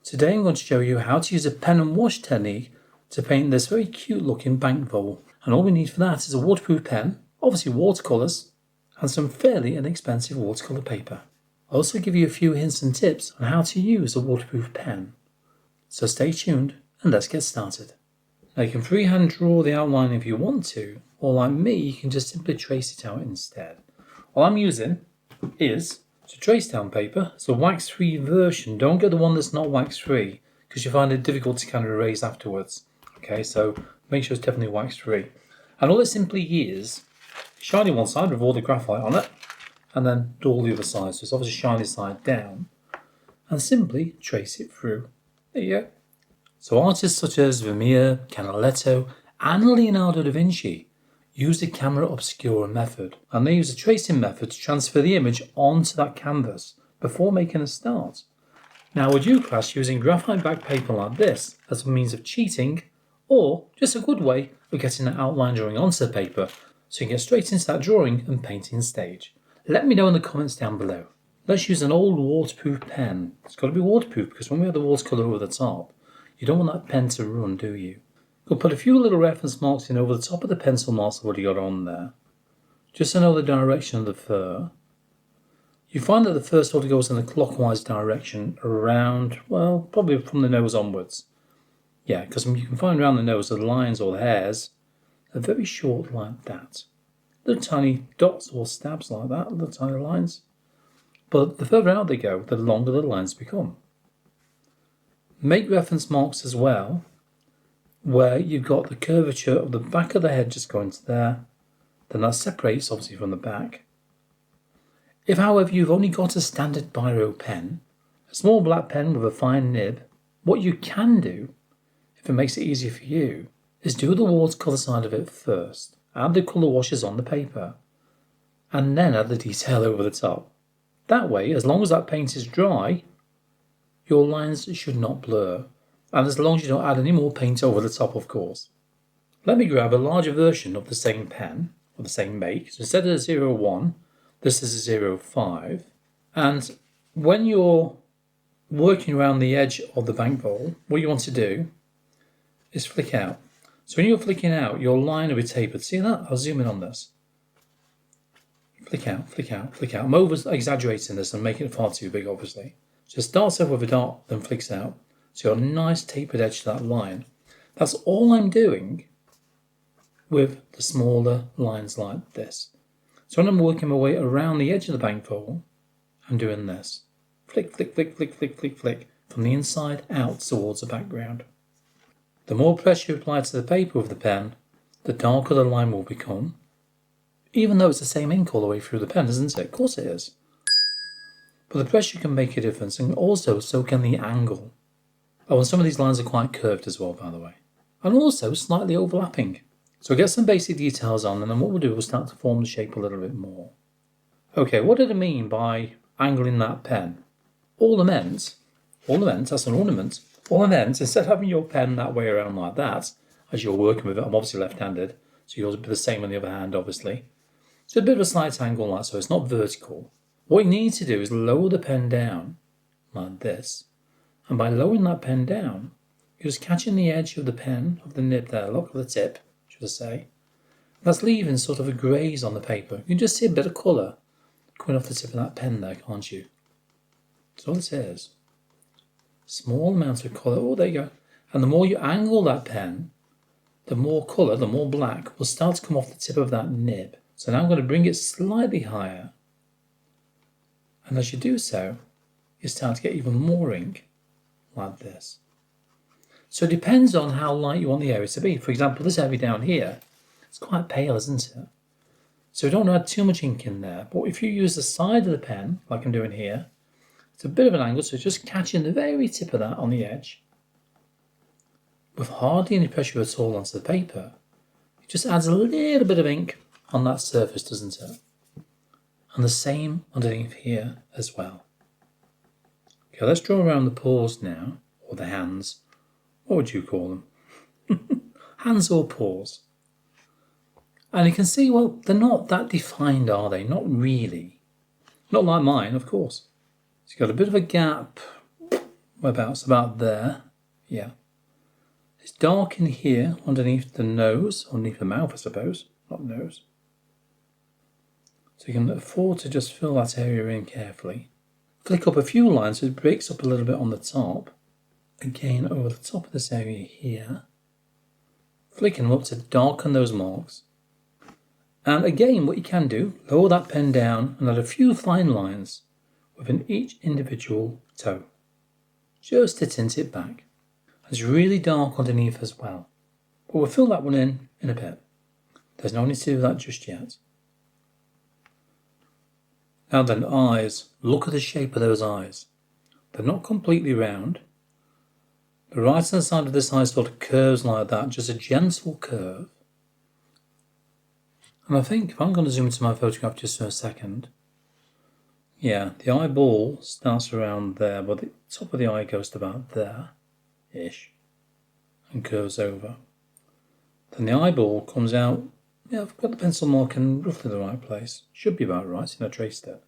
Today I'm going to show you how to use a pen and wash technique to paint this very cute looking Bank Vole. And all we need for that is a waterproof pen, obviously watercolours, and some fairly inexpensive watercolour paper. I'll also give you a few hints and tips on how to use a waterproof pen. So stay tuned and let's get started. Now you can freehand draw the outline if you want to, or like me, you can just simply trace it out instead. All I'm using is to trace down paper. It's a wax-free version. Don't get the one that's not wax-free because you find it difficult to kind of erase afterwards. Okay, so make sure it's definitely wax-free. And all it simply is, shiny one side with all the graphite on it, and then do all the other sides. So it's obviously shiny side down, and simply trace it through. There you go. So artists such as Vermeer, Canaletto, and Leonardo da Vinci use the camera obscura method, and they use a tracing method to transfer the image onto that canvas before making a start. Now would you class using graphite back paper like this as a means of cheating, or just a good way of getting an outline drawing onto the paper so you can get straight into that drawing and painting stage? Let me know in the comments down below. Let's use an old waterproof pen. It's got to be waterproof because when we have the watercolour over the top, you don't want that pen to run, do you? We'll put a few little reference marks in over the top of the pencil marks I've already got on there, just to know the direction of the fur. You find that the fur sort of goes in a clockwise direction around, well, probably from the nose onwards. Yeah, because you can find around the nose the lines or the hairs are very short like that. Little tiny dots or stabs like that, little tiny lines. But the further out they go, the longer the lines become. Make reference marks as well, where you've got the curvature of the back of the head just going to there, then that separates obviously from the back. If however you've only got a standard biro pen, a small black pen with a fine nib, what you can do, if it makes it easier for you, is do the watercolour side of it first, add the colour washes on the paper, and then add the detail over the top. That way, as long as that paint is dry, your lines should not blur. And as long as you don't add any more paint over the top, of course. Let me grab a larger version of the same pen, or the same make. So instead of a 01, this is a 05. And when you're working around the edge of the Bank Vole, what you want to do is flick out. So when you're flicking out, your line will be tapered. See that? I'll zoom in on this. Flick out, flick out, flick out. I'm over-exaggerating this and making it far too big, obviously. So it starts off with a dot, then flicks out. So you've got a nice tapered edge to that line. That's all I'm doing with the smaller lines like this. So when I'm working my way around the edge of the Bank Vole, I'm doing this. Flick, flick, flick, flick, flick, flick, flick, from the inside out towards the background. The more pressure you apply to the paper with the pen, the darker the line will become. Even though it's the same ink all the way through the pen, isn't it? Of course it is. But the pressure can make a difference, and also so can the angle. Oh, and some of these lines are quite curved as well, by the way. And also slightly overlapping. So we'll get some basic details on, and then what we'll do, we'll start to form the shape a little bit more. Okay, what did I mean by angling that pen? Ornament, that's an ornament. Ornament, instead of having your pen that way around like that, as you're working with it, I'm obviously left-handed, so yours will be the same on the other hand, obviously. So a bit of a slight angle like so, it's not vertical. What you need to do is lower the pen down, like this. And by lowering that pen down, you're just catching the edge of the pen, of the nib there, look at the tip, should I say. That's leaving sort of a graze on the paper. You can just see a bit of colour coming off the tip of that pen there, can't you? That's all it is. Small amounts of colour, oh there you go. And the more you angle that pen, the more colour, the more black will start to come off the tip of that nib. So now I'm going to bring it slightly higher. And as you do so, you start to get even more ink. Like this. So it depends on how light you want the area to be. For example, this area down here, it's quite pale, isn't it? So we don't add too much ink in there. But if you use the side of the pen, like I'm doing here, it's a bit of an angle, so just catching the very tip of that on the edge. With hardly any pressure at all onto the paper, it just adds a little bit of ink on that surface, doesn't it? And the same underneath here as well. Okay, let's draw around the paws now, or the hands. What would you call them? Hands or paws. And you can see, well, they're not that defined, are they? Not really. Not like mine, of course. So you've got a bit of a gap Whereabouts? About there. Yeah. It's dark in here underneath the nose, underneath the mouth I suppose, not nose. So you can afford to just fill that area in carefully. Flick up a few lines so it breaks up a little bit on the top. Again over the top of this area here. Flicking them up to darken those marks. And again, what you can do, lower that pen down and add a few fine lines within each individual toe, just to tint it back. It's really dark underneath as well, but we'll fill that one in a bit. There's no need to do that just yet. Now then, eyes. Look at the shape of those eyes. They're not completely round. The right hand side of this eye sort of curves like that, just a gentle curve. And I think if I'm going to zoom into my photograph just for a second, yeah, the eyeball starts around there, but the top of the eye goes to about there-ish and curves over. Then the eyeball comes out, yeah, I've got the pencil mark in roughly the right place. Should be about right, so I traced it.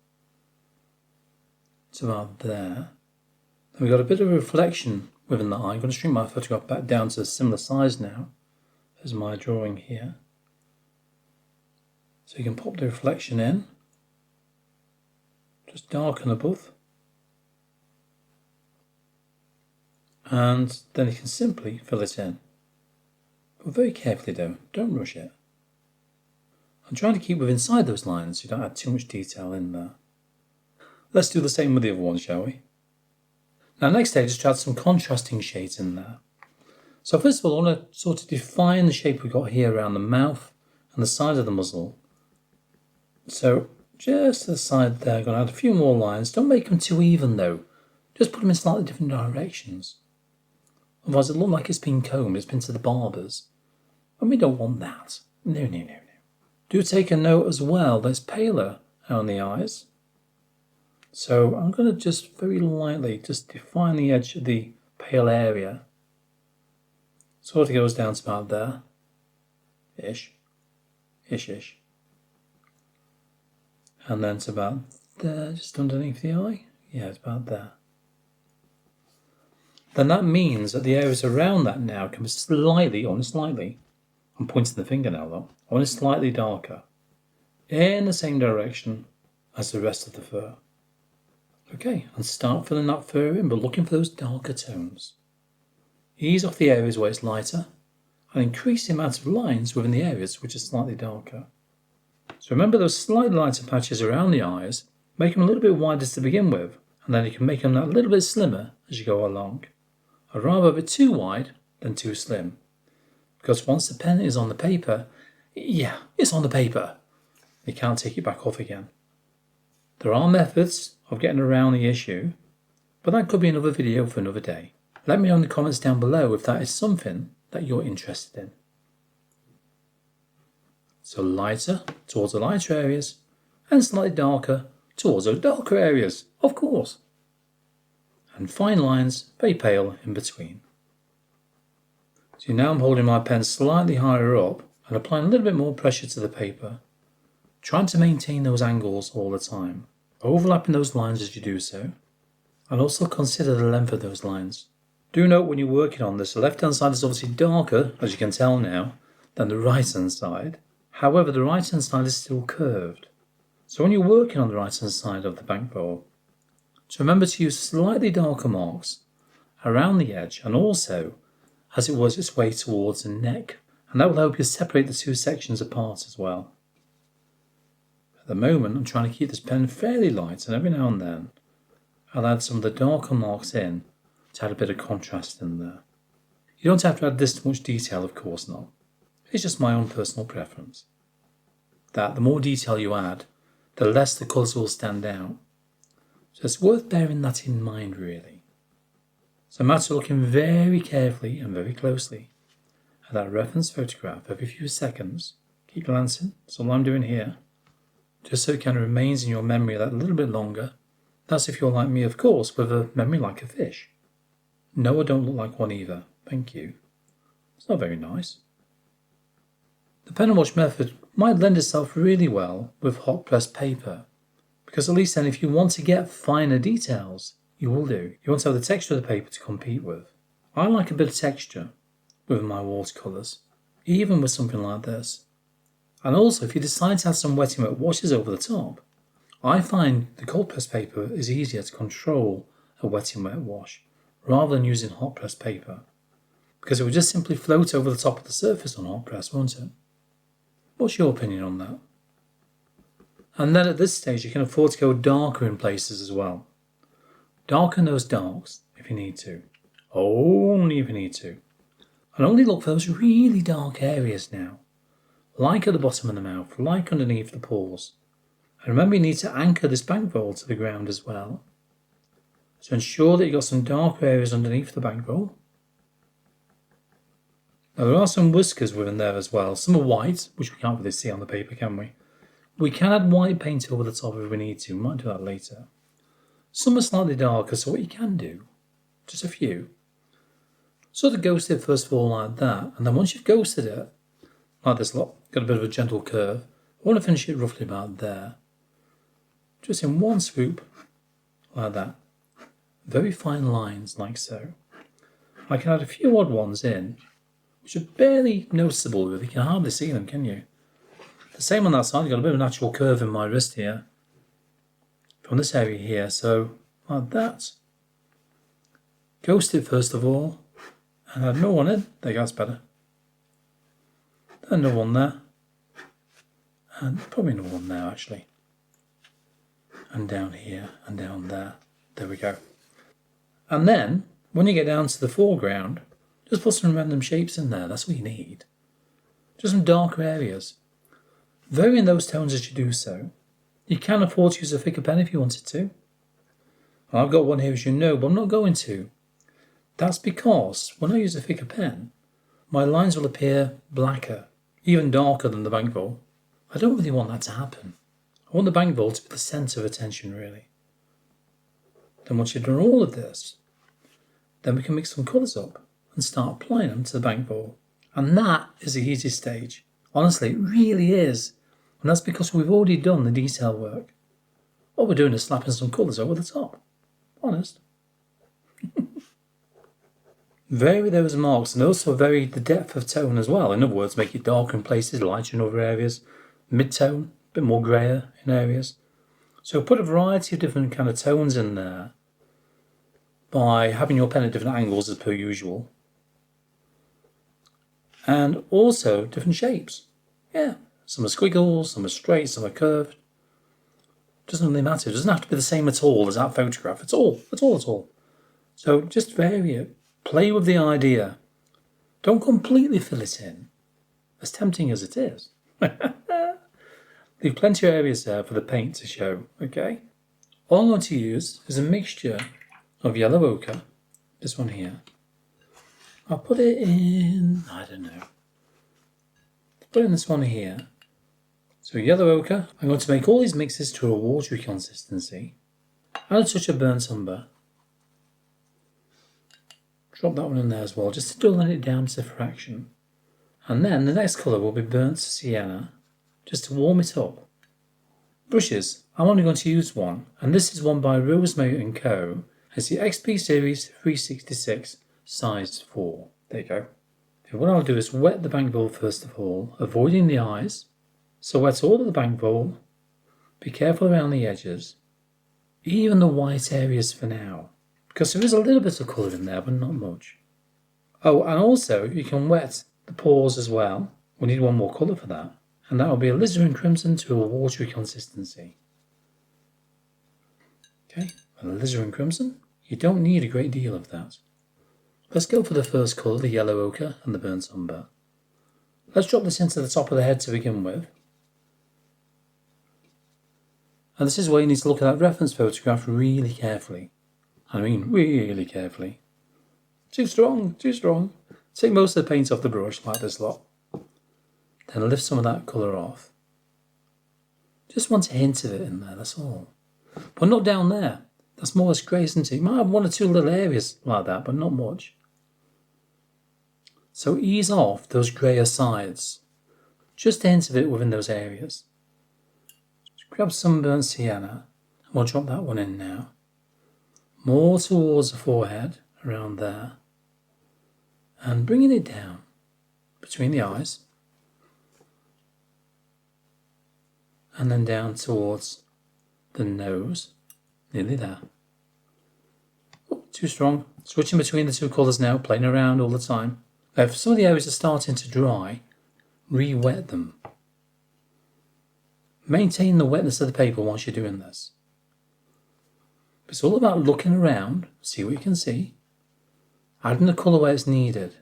It's about there. Then we've got a bit of a reflection within the eye. I'm going to shrink my photograph back down to a similar size now as my drawing here. So you can pop the reflection in, just darken above, and then you can simply fill it in. But very carefully though, don't rush it. I'm trying to keep within inside those lines so you don't add too much detail in there. Let's do the same with the other one, shall we? Now next stage is to add some contrasting shades in there. So first of all, I want to sort of define the shape we've got here around the mouth and the side of the muzzle. So just to the side there, I'm going to add a few more lines. Don't make them too even though. Just put them in slightly different directions. Otherwise it'll look like it's been combed, it's been to the barbers. And we don't want that. No. Do take a note as well that it's paler on the eyes. So I'm going to just very lightly just define the edge of the pale area. Sort of goes down to about there. Ish. And then it's about there, just underneath the eye. Yeah, it's about there. Then that means that the areas around that now can be slightly, only slightly, I'm pointing the finger now though, only slightly darker, in the same direction as the rest of the fur. Okay, and start filling that fur in, but looking for those darker tones. Ease off the areas where it's lighter, and increase the amount of lines within the areas which are slightly darker. So remember those slightly lighter patches around the eyes, make them a little bit wider to begin with, and then you can make them a little bit slimmer as you go along. I'd rather have it too wide than too slim, because once the pen is on the paper, yeah, it's on the paper. You can't take it back off again. There are methods of getting around the issue, but that could be another video for another day. Let me know in the comments down below if that is something that you're interested in. So lighter towards the lighter areas and slightly darker towards those darker areas, of course. And fine lines, very pale in between. So now I'm holding my pen slightly higher up and applying a little bit more pressure to the paper, trying to maintain those angles all the time, overlapping those lines as you do so, and also consider the length of those lines. Do note when you're working on this, the left hand side is obviously darker, as you can tell now, than the right hand side. However, the right hand side is still curved. So when you're working on the right hand side of the Bank Vole, so remember to use slightly darker marks around the edge and also as it was its way towards the neck, and that will help you separate the two sections apart as well. At the moment I'm trying to keep this pen fairly light, and every now and then I'll add some of the darker marks in to add a bit of contrast in there. You don't have to add this much detail, of course not. It's just my own personal preference. That the more detail you add, the less the colours will stand out. So it's worth bearing that in mind really. So I'm actually looking very carefully and very closely at that reference photograph every few seconds. Keep glancing, that's all I'm doing here. Just so it kind of remains in your memory that little bit longer. That's if you're like me, of course, with a memory like a fish. No, I don't look like one either. Thank you. It's not very nice. The pen and wash method might lend itself really well with hot pressed paper, because at least then if you want to get finer details, you will do. You want to have the texture of the paper to compete with. I like a bit of texture with my watercolours, even with something like this. And also, if you decide to add some wet washes over the top, I find the cold press paper is easier to control a wet wash rather than using hot press paper, because it would just simply float over the top of the surface on hot press, won't it? What's your opinion on that? And then at this stage you can afford to go darker in places as well. Darken those darks if you need to. Only if you need to. And only look for those really dark areas now. Like at the bottom of the mouth, like underneath the pores. And remember, you need to anchor this bank vole to the ground as well. So ensure that you've got some dark areas underneath the bank vole. Now there are some whiskers within there as well. Some are white, which we can't really see on the paper, can we? We can add white paint over the top if we need to. We might do that later. Some are slightly darker, so what you can do, just a few, sort of ghost it first of all like that. And then once you've ghosted it, like this lot, got a bit of a gentle curve. I want to finish it roughly about there. Just in one swoop, like that. Very fine lines, like so. I can add a few odd ones in, which are barely noticeable really. You can hardly see them, can you? The same on that side, I've got a bit of a natural curve in my wrist here. From this area here, so like that. Ghost it first of all, and add another one in. There you go, that's better. Then another one there. And probably another one there actually. And down here, and down there. There we go. And then, when you get down to the foreground, just put some random shapes in there. That's what you need. Just some darker areas. Vary in those tones as you do so. You can afford to use a thicker pen if you wanted to. I've got one here as you know, but I'm not going to. That's because when I use a thicker pen, my lines will appear blacker, even darker than the bank vole. I don't really want that to happen. I want the bank vole to be the centre of attention, really. Then once you've done all of this, then we can mix some colours up and start applying them to the bank vole. And that is the easiest stage. Honestly, it really is. And that's because we've already done the detail work. All we're doing is slapping some colours over the top. Honest. Vary those marks and also vary the depth of tone as well. In other words, make it darker in places, lighter in other areas, mid-tone, a bit more greyer in areas. So put a variety of different kind of tones in there by having your pen at different angles as per usual. And also different shapes. Yeah, some are squiggles, some are straight, some are curved. Doesn't really matter. It doesn't have to be the same at all as that photograph. At all. So just vary it. Play with the idea. Don't completely fill it in, as tempting as it is. Leave plenty of areas there for the paint to show, okay? All I'm going to use is a mixture of yellow ochre, this one here. I'll put it in, I don't know. Put it in this one here. So yellow ochre, I'm going to make all these mixes to a watery consistency. Add a touch of burnt umber. Drop that one in there as well, just to dull it down to a fraction. And then the next colour will be burnt sienna, just to warm it up. Brushes, I'm only going to use one, and this is one by Rosemary & Co. It's the XP Series 366 size 4. There you go. So what I'll do is wet the bank vole first of all, avoiding the eyes. So wet all of the bank vole. Be careful around the edges. Even the white areas for now, because there is a little bit of colour in there, but not much. Oh, and also you can wet the pores as well. We need one more colour for that. And that will be alizarin crimson to a watery consistency. Okay, alizarin crimson. You don't need a great deal of that. Let's go for the first colour, the yellow ochre and the burnt umber. Let's drop this into the top of the head to begin with. And this is where you need to look at that reference photograph really carefully. I mean, really carefully. Too strong. Take most of the paint off the brush, like this lot. Then lift some of that colour off. Just want a hint of it in there, that's all. But not down there. That's more or less grey, isn't it? You might have one or two little areas like that, but not much. So ease off those greyer sides. Just a hint of it within those areas. Just grab some burnt sienna, and we'll drop that one in now. more towards the forehead, around there, and bringing it down between the eyes, and then down towards the nose, nearly there. Oh, too strong. Switching between the two colours now, playing around all the time. Now, if some of the areas are starting to dry, re-wet them. Maintain the wetness of the paper whilst you're doing this. It's all about looking around, see what you can see, adding the colour where it's needed.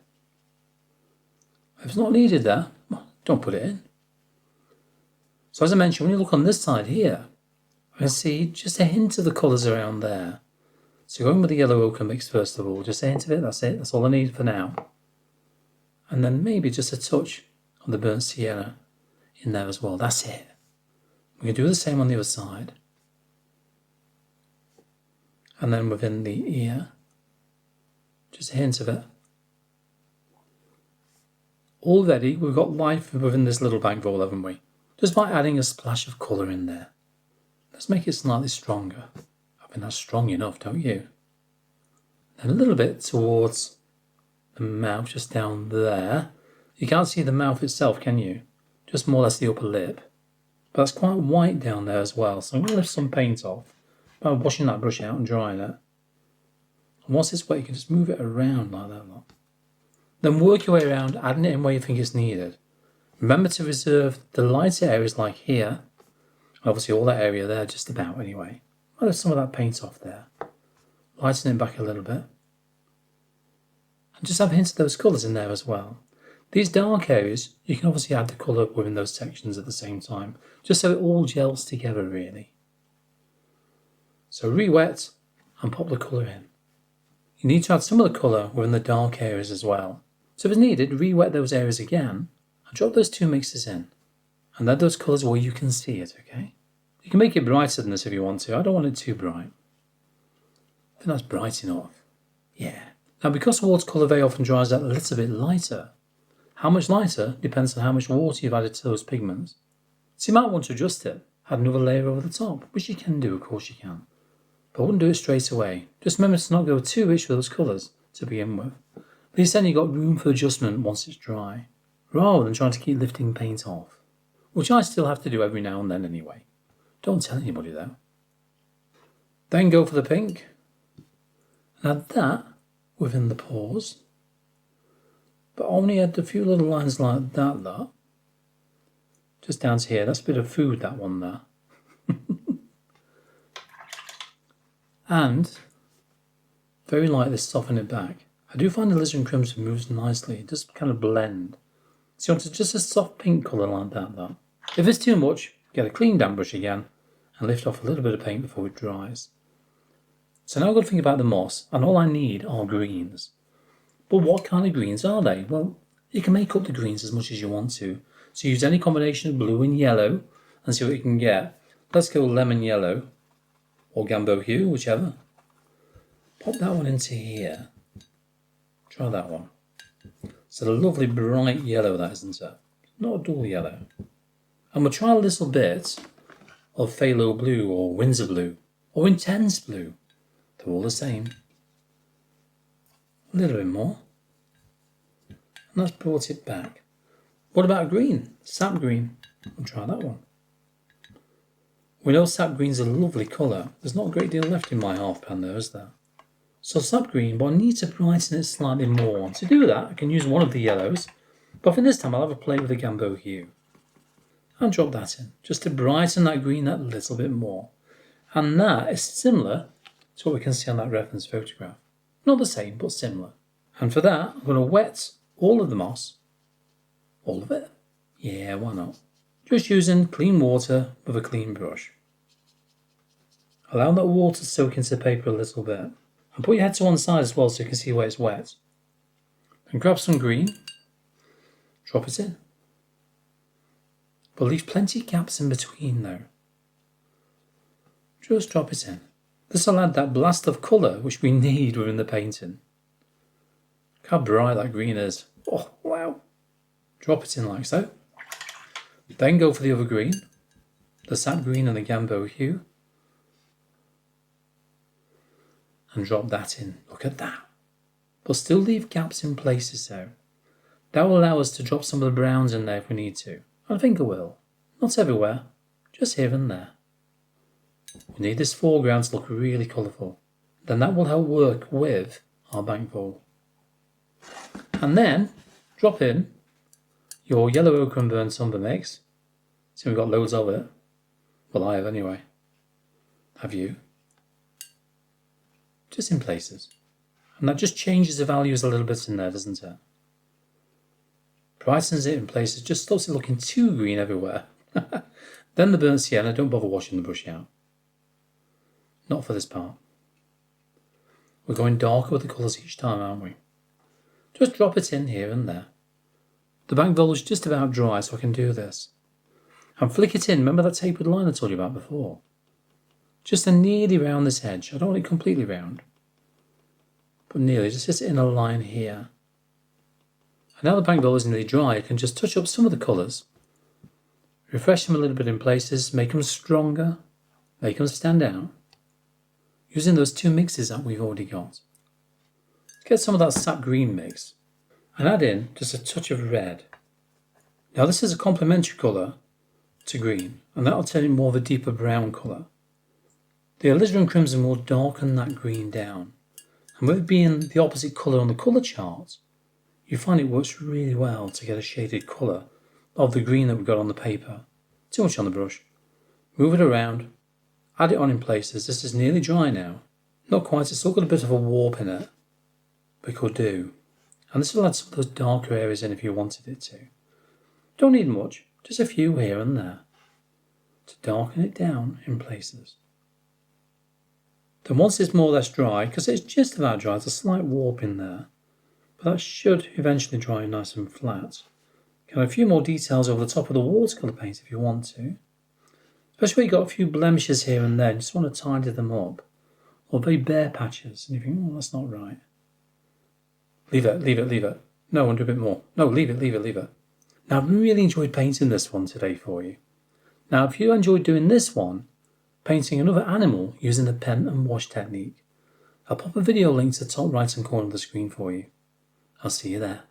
If it's not needed there, well, don't put it in. So as I mentioned, when you look on this side here, I can see just a hint of the colours around there. So going with the yellow ochre mix first of all, just a hint of it, that's it, that's all I need for now. And then maybe just a touch of the burnt sienna in there as well, that's it. We can do the same on the other side. And then within the ear, just a hint of it. Already we've got life within this little bank vole, haven't we? Just by adding a splash of colour in there. Let's make it slightly stronger. I think that's strong enough, don't you? And a little bit towards the mouth, just down there. You can't see the mouth itself, can you? Just more or less the upper lip. But that's quite white down there as well, so I'm going to lift some paint off by washing that brush out and drying it. And once it's wet, you can just move it around like that. Then work your way around, adding it in where you think it's needed. Remember to reserve the lighter areas like here, obviously all that area there, just about anyway. I'll lift some of that paint off there. Lighten it back a little bit. And just have hints of those colours in there as well. These dark areas, you can obviously add the colour within those sections at the same time, just so it all gels together really. So re-wet and pop the colour in. You need to add some of the colour within the dark areas as well. So if it's needed, re-wet those areas again and drop those two mixes in. And add those colours where you can see it, okay? You can make it brighter than this if you want to. I don't want it too bright. I think that's bright enough. Yeah. Now because watercolour very often dries out a little bit lighter, how much lighter depends on how much water you've added to those pigments. So you might want to adjust it, add another layer over the top, which you can do, of course you can. But I wouldn't do it straight away. Just remember to not go too rich with those colours to begin with. At least then you've got room for adjustment once it's dry, rather than trying to keep lifting paint off, which I still have to do every now and then anyway. Don't tell anybody though. Then go for the pink, and add that within the pores, but only add a few little lines like that though. Just down to here, that's a bit of food, that one there. And very lightly soften it back. I do find the alizarin crimson moves nicely, it does kind of blend. So you want just a soft pink colour like that though. If it's too much, get a clean damp brush again and lift off a little bit of paint before it dries. So now I've got to think about the moss, and all I need are greens. But what kind of greens are they? Well, you can make up the greens as much as you want to. So use any combination of blue and yellow and see what you can get. Let's go lemon yellow or gambo hue, whichever. Pop that one into here. Try that one. It's a lovely bright yellow, that, isn't it? Not a dull yellow. And we'll try a little bit of phthalo blue or Windsor blue or intense blue. They're all the same. A little bit more. And that's brought it back. What about green? Sap green. We'll try that one. We know sap green's a lovely colour. There's not a great deal left in my half pan there, is there? So sap green, but I need to brighten it slightly more. To do that, I can use one of the yellows, but for this time I'll have a play with the gambo hue. And drop that in, just to brighten that green that little bit more. And that is similar to what we can see on that reference photograph. Not the same, but similar. And for that, I'm going to wet all of the moss. All of it? Yeah, why not? Just using clean water with a clean brush. Allow that water to soak into the paper a little bit. And put your head to one side as well so you can see where it's wet. And grab some green. Drop it in. But leave plenty of gaps in between though. Just drop it in. This will add that blast of colour which we need within the painting. Look how bright that green is. Oh, wow. Drop it in like so. Then go for the other green. The sap green and the gambo hue. and drop that in. Look at that. But still leave gaps in places though. That will allow us to drop some of the browns in there if we need to. I think it will. Not everywhere, just here and there. We need this foreground to look really colourful. Then that will help work with our Bank Vole. And then drop in your yellow ochre and burnt umber mix. See, we've got loads of it. Well, I have anyway. Have you? Just in places. And that just changes the values a little bit in there, doesn't it? Brightens it in places, just stops it looking too green everywhere. Then the burnt sienna, don't bother washing the brush out. Not for this part. We're going darker with the colours each time, aren't we? Just drop it in here and there. The Bank Vole is just about dry, so I can do this. And flick it in. Remember that tapered line I told you about before? Just nearly round this edge. I don't want it completely round, but nearly. Just sit in a line here. And now the Bank Vole is nearly dry, I can just touch up some of the colours. Refresh them a little bit in places, make them stronger, make them stand out. Using those two mixes that we've already got. Get some of that sap green mix and add in just a touch of red. Now this is a complementary colour to green, and that'll turn it more of a deeper brown colour. The alizarin crimson will darken that green down, and with it being the opposite colour on the colour chart, you find it works really well to get a shaded colour of the green that we've got on the paper. Too much on the brush. Move it around, add it on in places. This is nearly dry now. Not quite, it's still got a bit of a warp in it, but it could do. And this will add some of those darker areas in if you wanted it to. Don't need much, just a few here and there to darken it down in places. Then once it's more or less dry, because it's just about dry, there's a slight warp in there, but that should eventually dry nice and flat. You can have a few more details over the top of the watercolour paint if you want to. Especially where you've got a few blemishes here and there, you just want to tidy them up. Or very bare patches, and you think, oh, that's not right. Leave it, leave it, leave it. No, I want to do a bit more. No, leave it, leave it, leave it. Now, I've really enjoyed painting this one today for you. Now, if you enjoyed doing this one, painting another animal using the pen and wash technique, I'll pop a video link to the top right hand corner of the screen for you. I'll see you there.